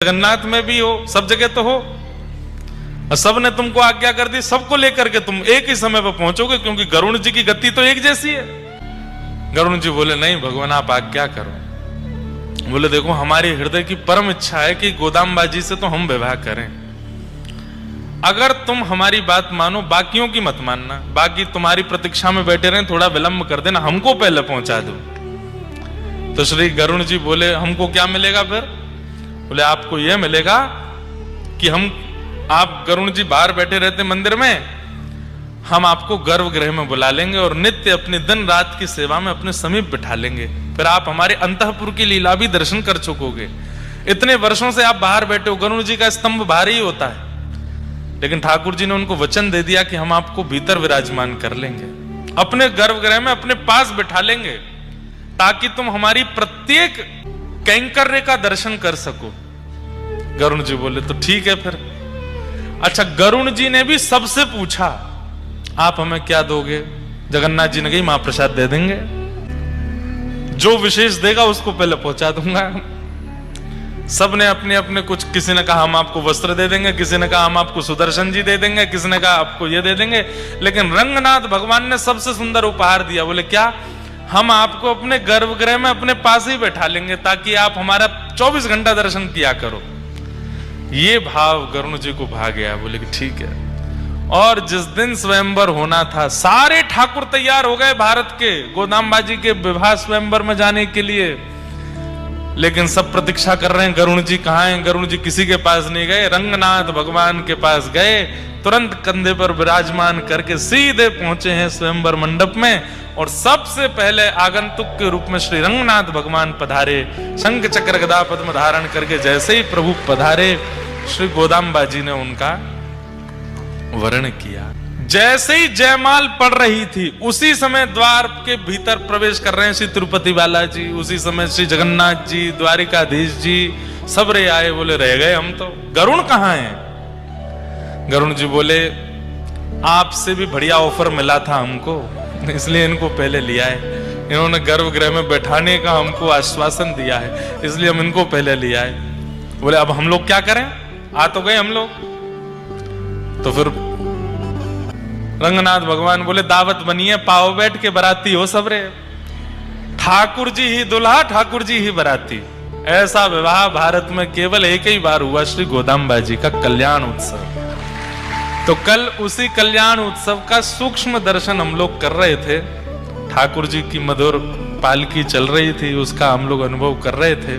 जगन्नाथ में भी हो, सब जगह तो हो। सब ने तुमको आज्ञा कर दी, सबको लेकर के तुम एक ही समय पर पहुंचोगे, क्योंकि गरुण जी की गति तो एक जैसी है। गरुण जी बोले नहीं भगवान आप आज्ञा करो। बोले देखो हमारी हृदय की परम इच्छा है कि गोदाम्बा जी से तो हम विवाह करें। अगर तुम हमारी बात मानो, बाकियों की मत मानना, बाकी तुम्हारी प्रतीक्षा में बैठे रहें, थोड़ा विलंब कर देना, हमको पहले पहुंचा दो। तो श्री गरुण जी बोले हमको क्या मिलेगा फिर? बोले आपको यह मिलेगा कि आप गरुण जी बाहर बैठे रहते मंदिर में, हम आपको गर्भगृह में बुला लेंगे और नित्य अपनी दिन रात की सेवा में अपने समीप बिठा लेंगे। फिर आप हमारे अंतःपुर की लीला भी दर्शन कर चुकोगे। इतने वर्षों से आप बाहर बैठे हो, गरुण जी का स्तंभ बाहर ही होता है, लेकिन ठाकुर जी ने उनको वचन दे दिया कि हम आपको भीतर विराजमान कर लेंगे, अपने गर्भगृह में अपने पास बिठा लेंगे, ताकि तुम हमारी प्रत्येक कैंकर्य का दर्शन कर सको। गरुण जी बोले तो ठीक है फिर। अच्छा, गरुण जी ने भी सबसे पूछा आप हमें क्या दोगे? जगन्नाथ जी ने कही महाप्रसाद दे देंगे, जो विशेष देगा उसको पहले पहुंचा दूंगा। सबने अपने अपने कुछ, किसी ने कहा हम आपको वस्त्र दे देंगे, किसी ने कहा हम आपको सुदर्शन जी दे देंगे, किसी ने कहा आपको ये दे देंगे, लेकिन रंगनाथ भगवान ने सबसे सुंदर उपहार दिया। बोले क्या? हम आपको अपने गर्भगृह में अपने पास ही बैठा लेंगे, ताकि आप हमारा 24 घंटा दर्शन किया करो। ये भाव गरुण जी को भा गया। बोले कि ठीक है। और जिस दिन स्वयंवर होना था, सारे ठाकुर तैयार हो गए भारत के गोदाम्बा जी के विवाह स्वयंवर में जाने के लिए, लेकिन सब प्रतीक्षा कर रहे हैं गरुण जी कहाँ हैं। गरुण जी किसी के पास नहीं गए, रंगनाथ भगवान के पास गए, तुरंत कंधे पर विराजमान करके सीधे पहुंचे हैं स्वयंवर मंडप में। और सबसे पहले आगंतुक के रूप में श्री रंगनाथ भगवान पधारे, शंख चक्र गदा पद्म धारण करके। जैसे ही प्रभु पधारे, श्री गोदाम्बा जी ने उनका वरण किया। जैसे ही जयमाल पड़ रही थी, उसी समय द्वार के भीतर प्रवेश कर रहे हैं श्री तिरुपति बालाजी, उसी समय श्री जगन्नाथ जी, द्वारिकाधीश जी सब रे आए। बोले रह गए हम तो, गरुण कहाँ हैं? गरुण जी बोले आपसे भी बढ़िया ऑफर मिला था हमको, इसलिए इनको पहले लिया है। इन्होंने गर्भगृह में बैठाने का हमको आश्वासन दिया है, इसलिए हम इनको पहले लिया है। बोले अब हम लोग क्या करें? आ तो गए हम लोग। तो फिर रंगनाथ भगवान बोले दावत बनिए, पाओ बैठ के बराती हो सबरे। ठाकुर जी ही दुल्हा, ठाकुर जी ही बराती। ऐसा विवाह भारत में केवल एक ही बार हुआ, श्री गोदाम्बा जी का कल्याण उत्सव। तो कल उसी कल्याण उत्सव का सूक्ष्म दर्शन हम लोग कर रहे थे। ठाकुर जी की मधुर पालकी चल रही थी, उसका हम लोग अनुभव कर रहे थे।